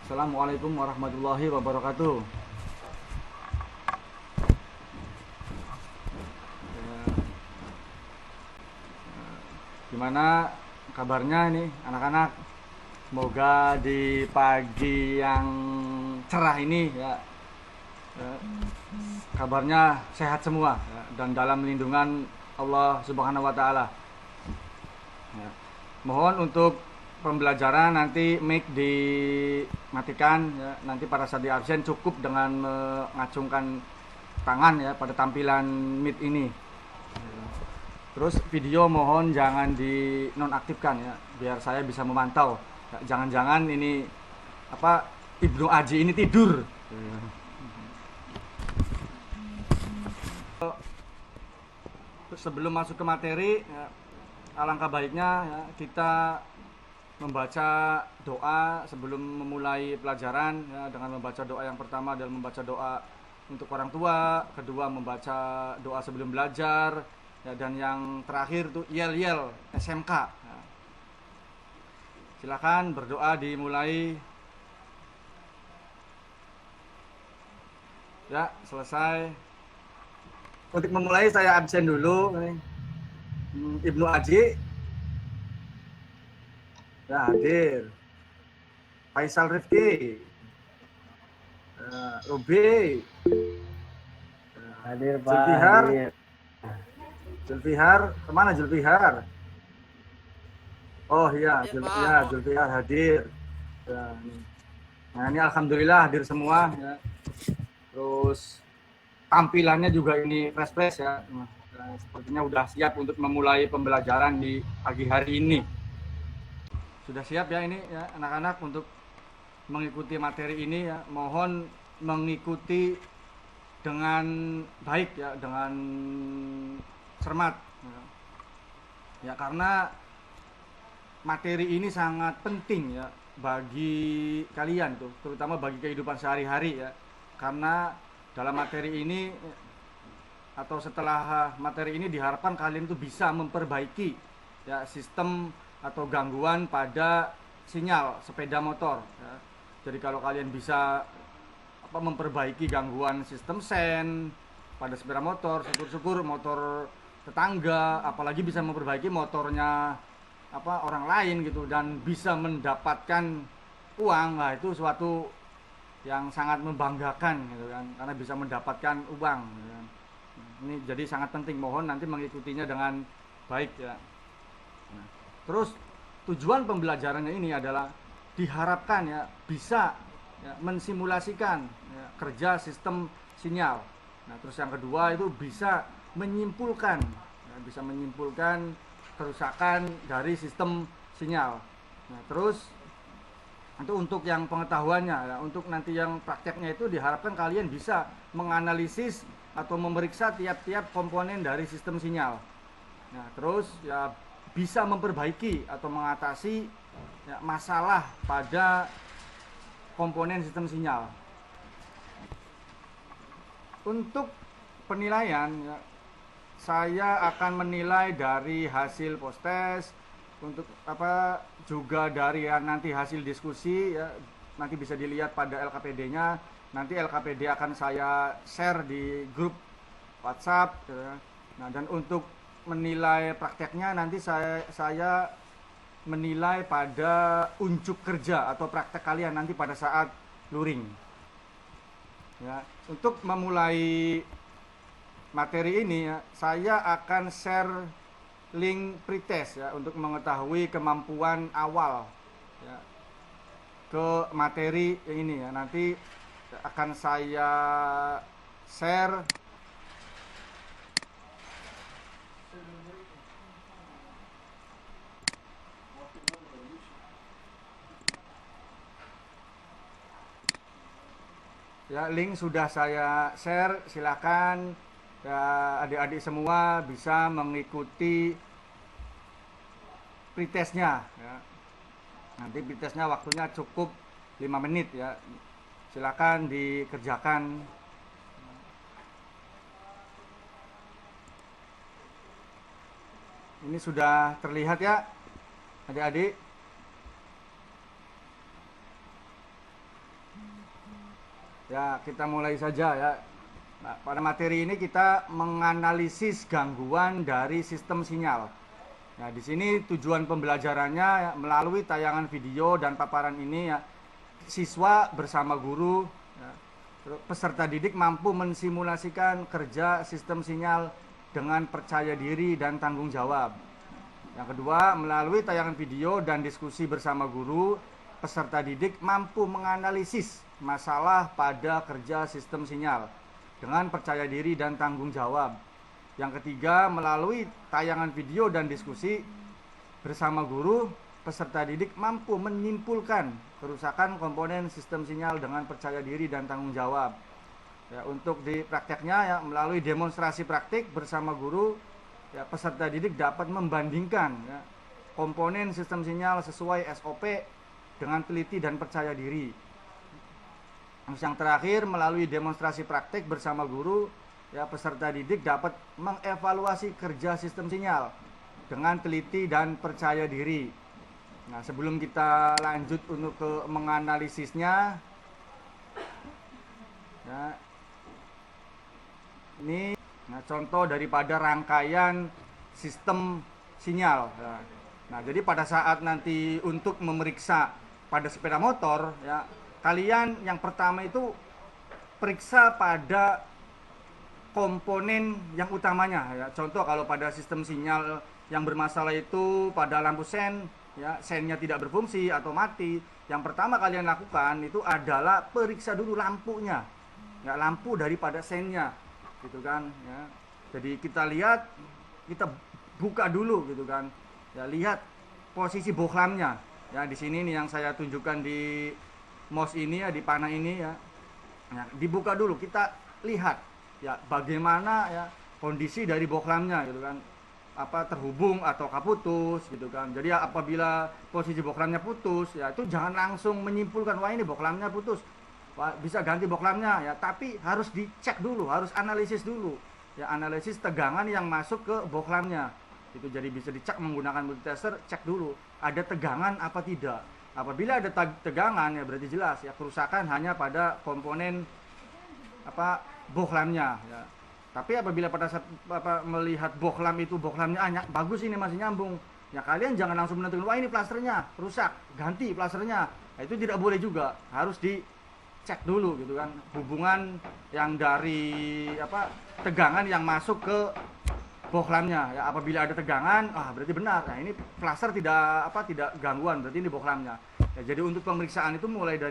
Assalamualaikum warahmatullahi wabarakatuh. Gimana kabarnya ini anak-anak? Semoga di pagi yang cerah ini ya, eh, kabarnya sehat semua ya, dan dalam lindungan Allah Subhanahu wa taala. Ya. Mohon untuk pembelajaran nanti mic dimatikan ya. Nanti pada saat di absen cukup dengan mengacungkan tangan ya pada tampilan mic ini. Terus video mohon jangan dinonaktifkan ya, biar saya bisa memantau. Ya, jangan-jangan ini apa Ibnu Aji ini tidur. Sebelum masuk ke materi, ya, alangkah baiknya ya, kita membaca doa sebelum memulai pelajaran ya, dengan membaca doa yang pertama adalah membaca doa untuk orang tua, kedua membaca doa sebelum belajar ya, dan yang terakhir tuh yel-yel SMK ya. Silakan berdoa dimulai ya. Selesai. Untuk memulai saya absen dulu. Ibnu Aji ya hadir, Faisal Rifki, Ruby, Hadir Pak, Zulfihar, hadir. Zulfihar, kemana Zulfihar? Oh iya, Hadir, Pak. ya, Zulfihar hadir. Ya, nah ini alhamdulillah hadir semua. Ya. Terus tampilannya juga ini fresh ya. Nah, sepertinya udah siap untuk memulai pembelajaran di pagi hari ini. Sudah siap ya ini ya anak-anak untuk mengikuti materi ini ya. Mohon mengikuti dengan baik ya, dengan cermat. Ya karena materi ini sangat penting ya bagi kalian tuh, terutama bagi kehidupan sehari-hari ya. Karena dalam materi ini atau setelah materi ini diharapkan kalian tuh bisa memperbaiki ya sistem atau gangguan pada sinyal sepeda motor ya. Jadi kalau kalian bisa memperbaiki gangguan sistem sen pada sepeda motor, syukur-syukur motor tetangga, apalagi bisa memperbaiki motornya orang lain gitu dan bisa mendapatkan uang. Nah itu suatu yang sangat membanggakan gitu kan, karena bisa mendapatkan uang gitu kan. Ini jadi sangat penting, mohon nanti mengikutinya dengan baik ya. Nah, terus tujuan pembelajarannya ini adalah diharapkan ya bisa ya, mensimulasikan ya, kerja sistem sinyal. Nah terus yang kedua itu bisa menyimpulkan ya, bisa menyimpulkan kerusakan dari sistem sinyal. Nah terus itu untuk yang pengetahuannya ya. Untuk nanti yang prakteknya itu diharapkan kalian bisa menganalisis atau memeriksa tiap-tiap komponen dari sistem sinyal. Nah terus ya bisa memperbaiki atau mengatasi ya, masalah pada komponen sistem sinyal. Untuk penilaian ya, saya akan menilai dari hasil post-test, untuk juga dari nanti hasil diskusi ya, nanti bisa dilihat pada LKPD-nya. Nanti LKPD akan saya share di grup WhatsApp ya. Nah dan untuk menilai prakteknya nanti saya menilai pada unjuk kerja atau praktek kalian nanti pada saat luring ya. Untuk memulai materi ini ya, saya akan share link pretest ya untuk mengetahui kemampuan awal ya, ke materi yang ini ya. Nanti akan saya share ya, link sudah saya share. Silakan ya adik-adik semua bisa mengikuti pretestnya ya. Nanti pretestnya waktunya cukup 5 menit ya. Silakan dikerjakan. Ini sudah terlihat ya adik-adik. Ya, kita mulai saja ya. Nah, pada materi ini kita menganalisis gangguan dari sistem sinyal. Nah, di sini tujuan pembelajarannya ya, melalui tayangan video dan paparan ini ya, siswa bersama guru, ya, peserta didik mampu mensimulasikan kerja sistem sinyal dengan percaya diri dan tanggung jawab. Yang kedua, melalui tayangan video dan diskusi bersama guru, peserta didik mampu menganalisis masalah pada kerja sistem sinyal dengan percaya diri dan tanggung jawab. Yang ketiga, melalui tayangan video dan diskusi bersama guru, peserta didik mampu menyimpulkan kerusakan komponen sistem sinyal dengan percaya diri dan tanggung jawab. Ya, untuk di prakteknya ya, melalui demonstrasi praktik bersama guru, ya, peserta didik dapat membandingkan ya, komponen sistem sinyal sesuai SOP dengan teliti dan percaya diri. Yang terakhir, melalui demonstrasi praktik bersama guru, ya, peserta didik dapat mengevaluasi kerja sistem sinyal dengan teliti dan percaya diri. Nah, sebelum kita lanjut untuk ke menganalisisnya, ya, ini contoh daripada rangkaian sistem sinyal. Nah, jadi pada saat nanti untuk memeriksa pada sepeda motor, ya, kalian yang pertama itu periksa pada komponen yang utamanya. Ya. Contoh kalau pada sistem sinyal yang bermasalah itu pada lampu sen, ya, sennya tidak berfungsi atau mati, yang pertama kalian lakukan itu adalah periksa dulu lampunya, ya, lampu daripada sennya. Gitu kan ya. Jadi kita lihat, kita buka dulu gitu kan. Ya, lihat posisi bohlamnya. Ya, di sini nih yang saya tunjukkan di mouse ini ya, di panah ini ya. Ya, dibuka dulu, kita lihat ya bagaimana ya kondisi dari bohlamnya gitu kan. Apa terhubung ataukah putus gitu kan. Jadi ya, apabila posisi bohlamnya putus ya itu jangan langsung menyimpulkan wah ini bohlamnya putus, bisa ganti bohlamnya ya, tapi harus dicek dulu, harus analisis dulu ya, analisis tegangan yang masuk ke bohlamnya itu. Jadi bisa dicek menggunakan multitester, cek dulu ada tegangan apa tidak. Apabila ada tegangan ya berarti jelas ya kerusakan hanya pada komponen apa bohlamnya ya. Tapi apabila pada saat melihat bohlam itu bohlamnya bagus, ini masih nyambung ya, kalian jangan langsung menentukan wah ini plasternya rusak, ganti plasternya. Nah, itu tidak boleh juga, harus cek dulu gitu kan hubungan yang dari apa tegangan yang masuk ke bohlamnya ya. Apabila ada tegangan berarti benar, nah ini plaster tidak gangguan, berarti ini bohlamnya ya. Jadi untuk pemeriksaan itu mulai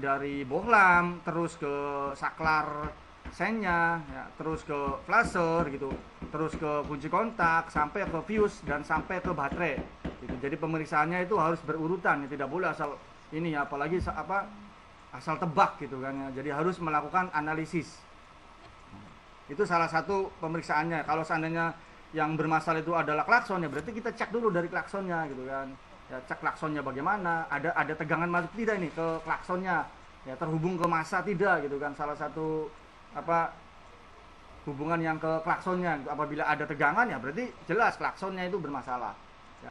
dari bohlam, terus ke saklar sennya ya, terus ke flasher gitu, terus ke kunci kontak, sampai ke fuse dan sampai ke baterai gitu. Jadi pemeriksaannya itu harus berurutan ya, tidak boleh asal ini ya, apalagi asal tebak gitu kan ya. Jadi harus melakukan analisis. Itu salah satu pemeriksaannya. Kalau seandainya yang bermasalah itu adalah klakson ya, berarti kita cek dulu dari klaksonnya gitu kan. Ya, cek klaksonnya bagaimana, ada tegangan masuk tidak ini ke klaksonnya. Ya, terhubung ke massa tidak gitu kan. Salah satu hubungan yang ke klaksonnya. Apabila ada tegangan ya berarti jelas klaksonnya itu bermasalah. Ya.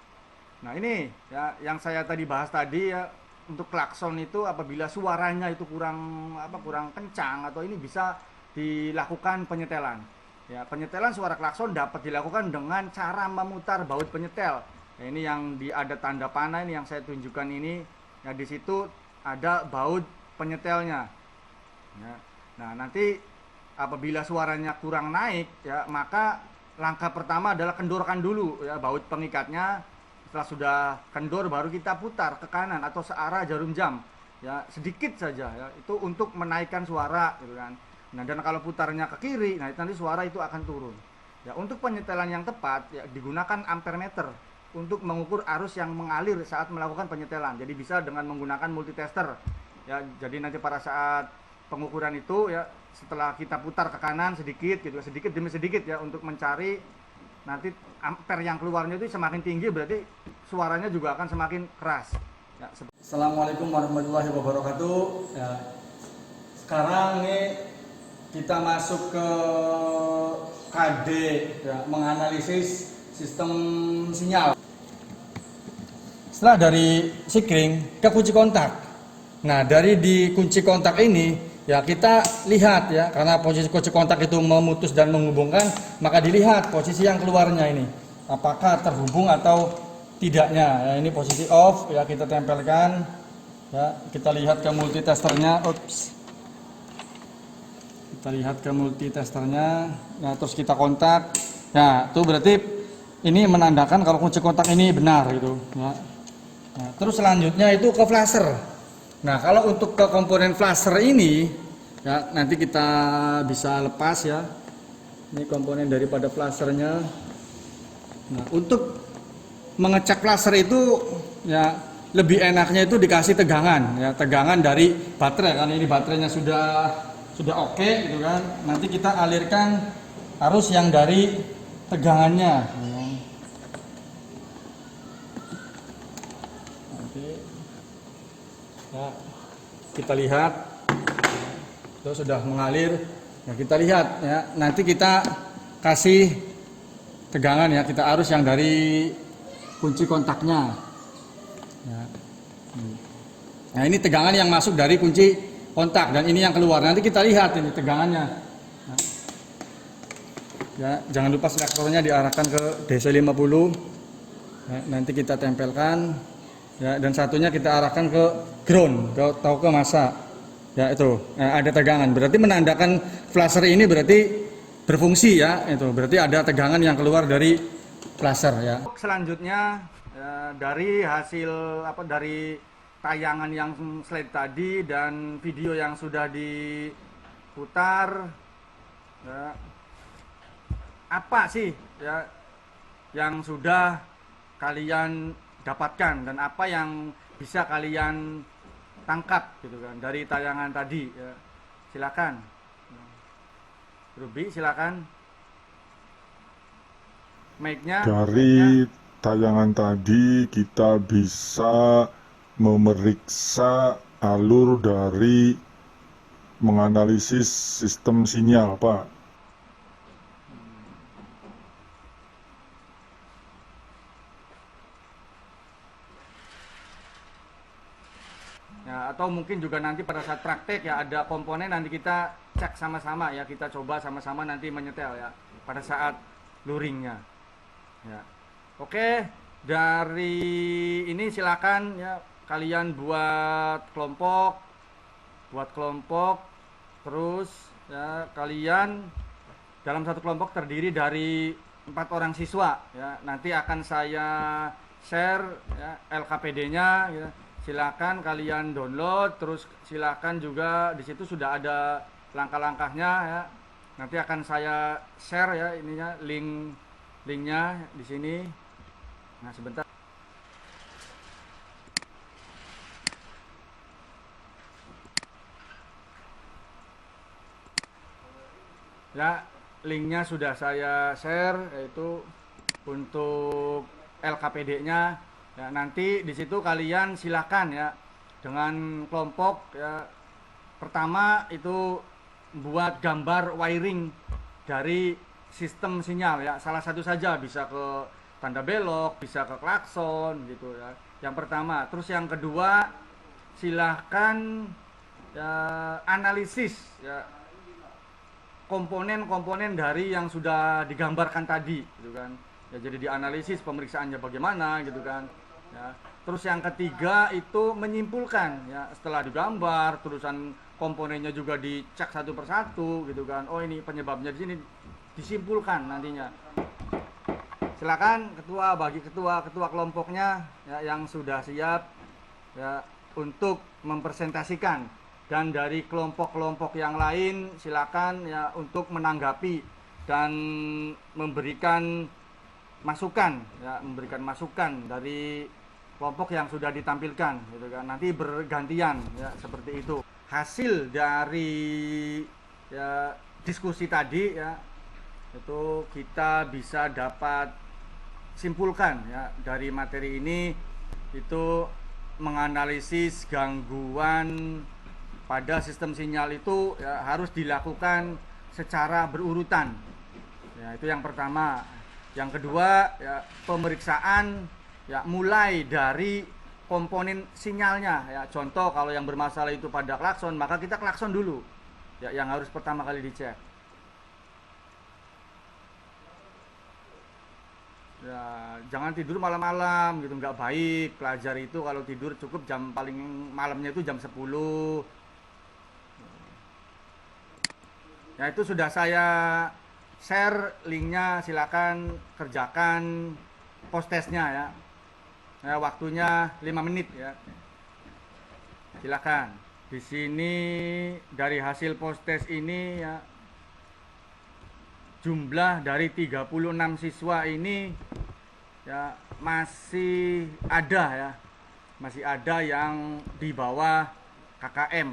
Nah, ini ya yang saya tadi bahas tadi ya. Untuk klakson itu apabila suaranya itu kurang kencang atau ini bisa dilakukan penyetelan. Ya, penyetelan suara klakson dapat dilakukan dengan cara memutar baut penyetel. Ya, ini yang ada tanda panah ini yang saya tunjukkan ini. Ya, di situ ada baut penyetelnya. Ya. Nah, nanti apabila suaranya kurang naik ya, maka langkah pertama adalah kendorkan dulu ya baut pengikatnya. Setelah sudah kendor baru kita putar ke kanan atau searah jarum jam ya, sedikit saja ya, itu untuk menaikkan suara gitu kan. Nah, dan kalau putarnya ke kiri, nah nanti suara itu akan turun ya. Untuk penyetelan yang tepat ya digunakan ampermeter untuk mengukur arus yang mengalir saat melakukan penyetelan. Jadi bisa dengan menggunakan multitester ya. Jadi nanti pada saat pengukuran itu ya, setelah kita putar ke kanan sedikit gitu, sedikit demi sedikit ya, untuk mencari nanti ampere yang keluarnya itu semakin tinggi berarti suaranya juga akan semakin keras ya. Assalamualaikum warahmatullahi wabarakatuh ya. Sekarang ini kita masuk ke KD ya, menganalisis sistem sinyal. Setelah dari sikring ke kunci kontak Nah, dari di kunci kontak ini ya kita lihat ya, karena posisi kunci kontak itu memutus dan menghubungkan, maka dilihat posisi yang keluarnya ini apakah terhubung atau tidaknya. Ya, ini posisi off ya, kita tempelkan ya, kita lihat ke multitesternya. Kita lihat ke multitesternya. Nah, terus kita kontak. Nah, itu berarti ini menandakan kalau kunci kontak ini benar gitu ya. Nah, terus selanjutnya itu ke flasher. Nah, kalau untuk ke komponen flasher ini ya, nanti kita bisa lepas ya. Ini komponen daripada flashernya. Nah, untuk mengecek flasher itu ya lebih enaknya itu dikasih tegangan ya, tegangan dari baterai, karena ini baterainya sudah oke gitu kan. Nanti kita alirkan arus yang dari tegangannya ya. Ya, kita lihat itu sudah mengalir ya, kita lihat ya, nanti kita kasih tegangan ya, kita arus yang dari kunci kontaknya ya. Nah, ini tegangan yang masuk dari kunci kontak dan ini yang keluar, nanti kita lihat ini tegangannya ya. Jangan lupa selektornya diarahkan ke DC50 ya, nanti kita tempelkan ya, dan satunya kita arahkan ke ground atau ke masa ya, itu ada tegangan, berarti menandakan flasher ini berarti berfungsi ya, itu berarti ada tegangan yang keluar dari flasher ya. Selanjutnya ya, dari hasil dari tayangan yang slide tadi dan video yang sudah diputar ya, apa sih ya yang sudah kalian dapatkan dan apa yang bisa kalian tangkap gitu kan dari tayangan tadi ya. Silakan Ruby, silakan mic-nya. Dari tayangan tadi kita bisa memeriksa alur dari menganalisis sistem sinyal, Pak. Ya, atau mungkin juga nanti pada saat praktek ya ada komponen nanti kita cek sama-sama ya, kita coba sama-sama nanti menyetel ya pada saat luringnya ya. Oke, dari ini silakan ya kalian buat kelompok terus ya, kalian dalam satu kelompok terdiri dari 4 orang siswa ya, nanti akan saya share ya LKPD-nya ya. Silakan kalian download, terus silakan juga di situ sudah ada langkah-langkahnya ya. Nanti akan saya share ya ininya, linknya di sini. Nah, sebentar. Ya, linknya sudah saya share, yaitu untuk LKPD-nya. Ya, nanti di situ kalian silakan ya dengan kelompok ya. Pertama itu buat gambar wiring dari sistem sinyal ya. Salah satu saja, bisa ke tanda belok, bisa ke klakson gitu ya. Yang pertama, terus yang kedua silahkan ya analisis ya komponen-komponen dari yang sudah digambarkan tadi gitu kan. Ya, jadi dianalisis pemeriksaannya bagaimana gitu kan. Ya. Terus yang ketiga itu menyimpulkan ya, setelah digambar terusan komponennya juga dicek satu persatu gitu kan. Oh, ini penyebabnya di sini, disimpulkan nantinya. Silakan ketua kelompoknya ya, yang sudah siap ya untuk mempresentasikan, dan dari kelompok-kelompok yang lain silakan ya untuk menanggapi dan memberikan masukan ya, dari kelompok yang sudah ditampilkan gitu kan. Nanti bergantian ya, seperti itu. Hasil dari ya diskusi tadi ya, itu kita bisa dapat simpulkan ya dari materi ini, itu menganalisis gangguan pada sistem sinyal itu ya, harus dilakukan secara berurutan ya, itu yang pertama. Yang kedua ya, pemeriksaan ya mulai dari komponen sinyalnya ya. Contoh kalau yang bermasalah itu pada klakson, maka kita klakson dulu. Ya, yang harus pertama kali dicek. Ya, jangan tidur malam-malam gitu, nggak baik. Pelajar itu kalau tidur cukup jam paling malamnya itu jam 10. Ya itu sudah saya share linknya, silakan kerjakan post testnya ya. Ya, waktunya 5 menit ya. Silakan. Di sini dari hasil post test ini ya, jumlah dari 36 siswa ini ya masih ada ya. Masih ada yang di bawah KKM.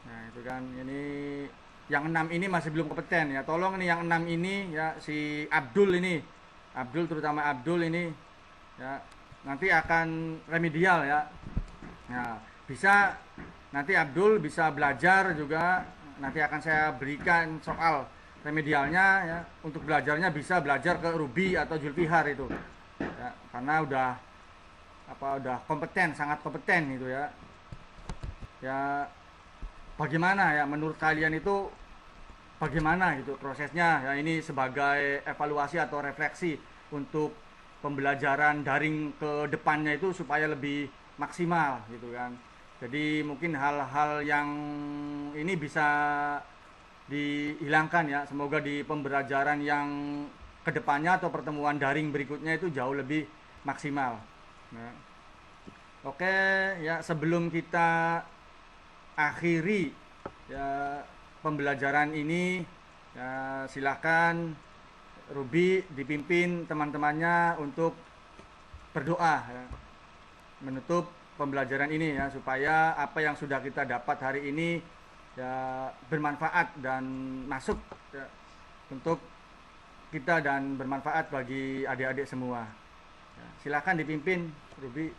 Nah, itu kan ini yang 6 ini masih belum kompeten ya. Tolong nih yang 6 ini ya, si Abdul ini. Abdul, terutama Abdul ini ya, nanti akan remedial ya. Nah, bisa nanti Abdul bisa belajar juga, nanti akan saya berikan soal remedialnya ya, untuk belajarnya bisa belajar ke Ruby atau Julfihar itu ya, karena udah kompeten, sangat kompeten itu ya. Ya bagaimana ya menurut kalian itu, bagaimana gitu prosesnya ya, ini sebagai evaluasi atau refleksi untuk pembelajaran daring ke depannya itu supaya lebih maksimal gitu kan. Jadi mungkin hal-hal yang ini bisa dihilangkan ya, semoga di pembelajaran yang kedepannya atau pertemuan daring berikutnya itu jauh lebih maksimal ya. Oke ya, sebelum kita akhiri ya pembelajaran ini ya, silakan Ruby dipimpin teman-temannya untuk berdoa ya, menutup pembelajaran ini ya, supaya apa yang sudah kita dapat hari ini ya bermanfaat dan masuk ya, untuk kita dan bermanfaat bagi adik-adik semua ya, silakan dipimpin Ruby.